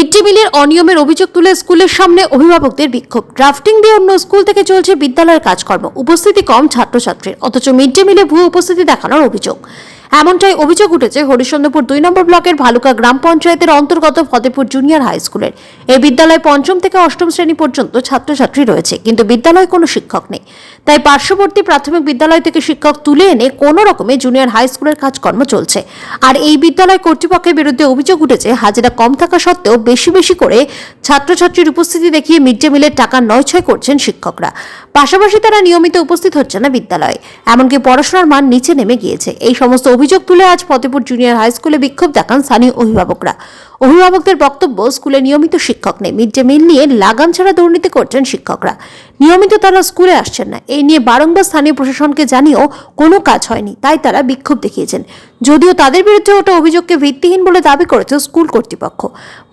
Mid day মিলের অনিয়মের অভিযোগ তুলে স্কুলের সামনে অভিভাবকদের বিক্ষোভ। ড্রাফটিং দিয়ে অন্য স্কুল থেকে চলছে বিদ্যালয়ের কাজকর্ম, উপস্থিতি কম ছাত্রছাত্রীর, অথচ মিড ডে মিলে ভুয়ো উপস্থিতি দেখানোর অভিযোগ। এমনটাই অভিযোগ উঠেছে হরিশ্চন্দ্রপুর 2 নম্বর ব্লকের ভালুকা গ্রাম পঞ্চায়েতের অন্তর্গত ফতেপুর জুনিয়র হাই স্কুলের। এই বিদ্যালয়ে 5ম থেকে 8ম শ্রেণী পর্যন্ত ছাত্রছাত্রী রয়েছে, কিন্তু বিদ্যালয়ে কোনো শিক্ষক নেই। তাই পার্শ্ববর্তী প্রাথমিক বিদ্যালয় থেকে শিক্ষক তুলে এনে কোনো রকমে জুনিয়র হাই স্কুলের কাজকর্ম চলছে। আর এই বিদ্যালয় কর্তৃপক্ষের বিরুদ্ধে অভিযোগ উঠেছে হাজিরা কম থাকা সত্ত্বেও বেশি বেশি করে ছাত্রছাত্রীর উপস্থিতি দেখিয়ে মিড ডে মিলের টাকা নয়ছয় করছেন শিক্ষকরা। পাশাপাশি তারা নিয়মিত উপস্থিত হচ্ছে না বিদ্যালয়ে, এমনকি পড়াশোনার মান নিচে নেমে গিয়েছে। এই সমস্ত অভিযোগ তুলে আজ ফতেপুর জুনিয়র হাই স্কুলে বিক্ষোভ দেখান স্থানীয় অভিভাবকরা। অভিভাবকদের বক্তব্য, স্কুলে নিয়মিত শিক্ষক নেই, মিড ডে মিল নিয়ে লাগাম ছাড়া দুর্নীতি করছেন শিক্ষকরা, নিয়মিত তারা স্কুলে আসছেন না। এই নিয়ে বারংবার স্থানীয় প্রশাসনকে জানিয়েও কোনো কাজ হয়নি, তাই তারা বিক্ষোভ দেখিয়েছেন। যদিও তাদের বিরুদ্ধে ওটা অভিযোগকে ভিত্তিহীন বলে দাবি করেছে স্কুল কর্তৃপক্ষ।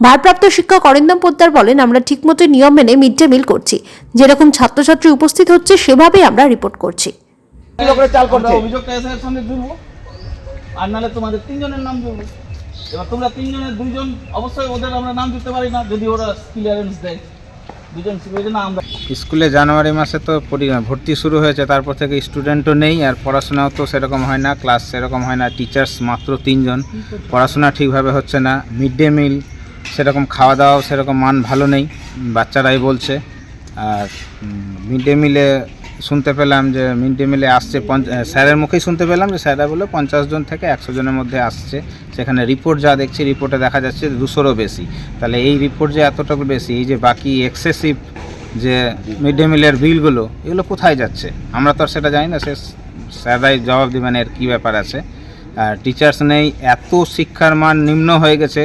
ভারপ্রাপ্ত শিক্ষক অরিন্দম পোদ্দার বলেন, আমরা ঠিকমতো নিয়ম মেনে মিড ডে মিল করছি, যেরকম ছাত্রছাত্রী উপস্থিত হচ্ছে সেভাবেই আমরা রিপোর্ট করছি। অভিযোগটা এসআইয়ের সামনে জুড়বো, আর নাহলে তোমাদের 3 জনের নাম জুড়বো। এবার তোমরা 3 জনের 2 জন অবশ্যই ওদের আমরা নাম দিতে পারি না, যদি ওরা ক্লিয়ারেন্স দেয়। 2 জন না আমরা স্কুলে জানুয়ারি মাসে তো ভর্তি শুরু হয়েছে, তারপর থেকে স্টুডেন্টও নেই, আর পড়াশোনাও তো সেরকম হয় না, ক্লাস সেরকম হয় না, টিচার্স মাত্র 3 জন, পড়াশোনা ঠিকভাবে হচ্ছে না, মিড ডে মিল সেরকম খাওয়া দাওয়াও সেরকম মান ভালো নেই, বাচ্চারাই বলছে। আর মিড ডে মিলে শুনতে পেলাম যে মিড ডে মিলে আসছে, স্যারের মুখেই শুনতে পেলাম যে স্যাররা বলে 50 জন থেকে 100 জনের মধ্যে আসছে। সেখানে রিপোর্ট যা দেখছি, রিপোর্টে দেখা যাচ্ছে 200-রও বেশি। তাহলে এই রিপোর্ট যে এতটুকু বেশি, এই যে বাকি এক্সেসিভ যে মিড ডে মিলের বিলগুলো, এগুলো কোথায় যাচ্ছে আমরা তো আর সেটা জানি না, সে স্যাররাই জবাব দেবেন এর কী ব্যাপার আছে। আর টিচার্স নেই, এত শিক্ষার মান নিম্ন হয়ে গেছে,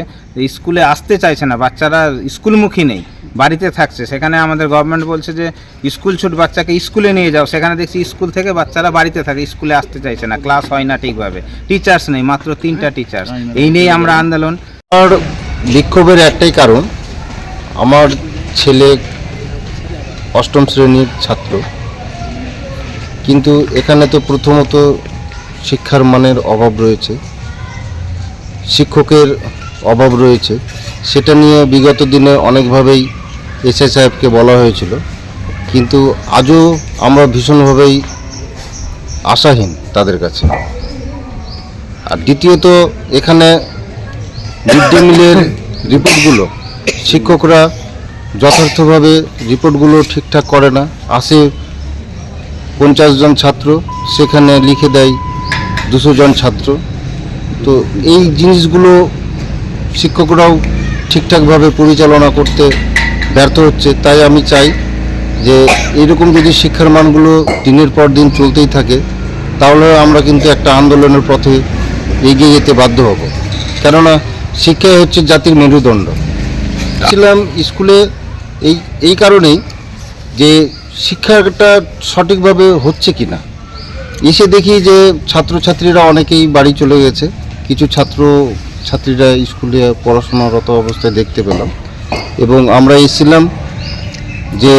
স্কুলে আসতে চাইছে না, বাচ্চারা স্কুলমুখী নেই, বাড়িতে থাকছে। সেখানে আমাদের গভর্নমেন্ট বলছে যে স্কুল ছুট, বাচ্চাকে স্কুলে নিয়ে যাও, সেখানে দেখছি স্কুল থেকে বাচ্চারা বাড়িতে থাকে, স্কুলে আসতে চাইছে না, ক্লাস হয় না ঠিকভাবে, টিচার্স নেই, মাত্র 3টা টিচার্স। এই নিয়েই আমরা আন্দোলন। আমার বিক্ষোভের একটাই কারণ, আমার ছেলে 8ম শ্রেণীর ছাত্র, কিন্তু এখানে তো প্রথমত শিক্ষার মানের অভাব রয়েছে, শিক্ষকের অভাব রয়েছে। সেটা নিয়ে বিগত দিনে অনেকভাবেই এসআই সাহেবকে বলা হয়েছিল, কিন্তু আজও আমরা ভীষণভাবেই আশাহীন তাদের কাছে। আর দ্বিতীয়ত, এখানে মিড ডে মিলের রিপোর্টগুলো শিক্ষকরা যথার্থভাবে রিপোর্টগুলো ঠিকঠাক করে না। আসে 50 জন ছাত্র, সেখানে লিখে দেয় 200 জন ছাত্র। তো এই জিনিসগুলো শিক্ষকরাও ঠিকঠাকভাবে পরিচালনা করতে ব্যর্থ হচ্ছে। তাই আমি চাই যে এরকম যদি শিক্ষার মানগুলো দিনের পর দিন চলতেই থাকে, তাহলে আমরা কিন্তু একটা আন্দোলনের পথে এগিয়ে যেতে বাধ্য হব। কেননা শিক্ষাই হচ্ছে জাতির মেরুদণ্ড। ছিলাম স্কুলে এই কারণেই যে শিক্ষাটা সঠিকভাবে হচ্ছে কি না। এসে দেখি যে ছাত্রছাত্রীরা অনেকেই বাড়ি চলে গেছে, কিছু ছাত্রীরা স্কুলে পড়াশোনারত অবস্থায় দেখতে পেলাম। এবং আমরা এসেছিলাম যে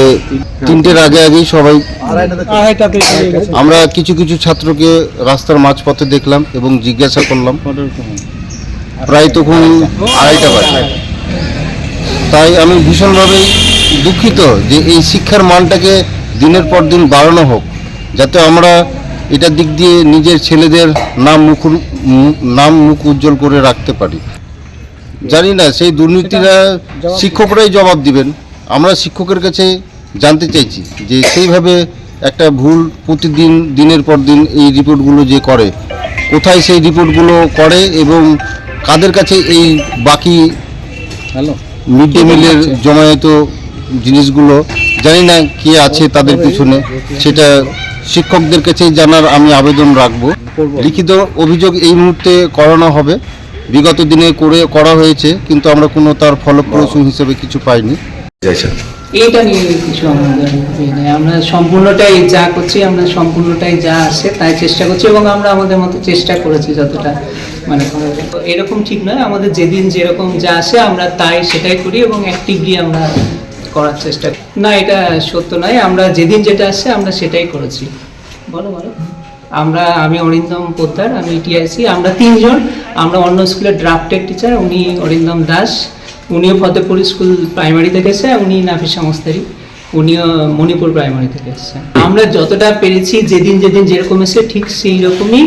3টের আগেই সবাই, আমরা কিছু ছাত্রকে রাস্তার মাঝপথে দেখলাম এবং জিজ্ঞাসা করলাম, প্রায় তখন 2:30 বাজে। তাই আমি ভীষণভাবেই দুঃখিত যে এই শিক্ষার মানটাকে দিনের পর দিন বাড়ানো হোক, যাতে আমরা এটার দিক দিয়ে নিজের ছেলেদের নাম মুখ উজ্জ্বল করে রাখতে পারি। জানি না সেই দুর্নীতিরা শিক্ষকরাই জবাব দিবেন। আমরা শিক্ষকের কাছে জানতে চাইছি যে সেইভাবে একটা ভুল প্রতিদিন দিনের পর দিন এই রিপোর্টগুলো যে করে, কোথায় সেই রিপোর্টগুলো করে এবং কাদের কাছে এই বাকি মিড ডে মিলের জমায়েত জিনিসগুলো, জানি না কে আছে তাদের পিছনে, সেটা শিক্ষকদের কাছেই জানার আমি আবেদন রাখবো। লিখিত অভিযোগ এই মুহূর্তে করানো হবে, বিগত দিনে করা হয়েছে, কিন্তু আমরা কোনো তার ফলপ্রসূ হিসেবে কিছু পাইনি। এইটা নিয়ে কিছু আমাদের আমরা সম্পূর্ণটাই যা করছি, আমরা সম্পূর্ণটাই যা আসে তাই চেষ্টা করছি, এবং আমরা আমাদের মতো চেষ্টা করেছি যতটা মানে এরকম ঠিক নয়। আমাদের যেদিন যেরকম যা আসে আমরা সেটাই করি এবং অ্যাক্টিভলি আমরা করার চেষ্টা করি। না, এটা সত্য নয়, আমরা যেদিন যেটা আসছে আমরা সেটাই করেছি। বলো। আমি অরিন্দম পোদ্দার, আমি টিআইসি, আমরা 3 জন। আমরা অন্য স্কুলের ড্রাফটেড টিচার, উনি অরিন্দম দাস, উনিও ফতেপুর স্কুল প্রাইমারি থেকে এসে, উনি নাফিস সংস্থারই, উনিও মণিপুর প্রাইমারি থেকে এসেছেন। আমরা যতটা পেরেছি যেদিন যেদিন যেরকম এসে ঠিক সেই রকমই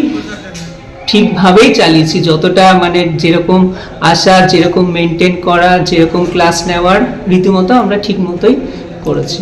ঠিকভাবেই চালিয়েছি, যতটা মানে যেরকম আসা, যেরকম মেনটেন করা, যেরকম ক্লাস নেওয়ার রীতিমতো আমরা ঠিক মতোই করেছি।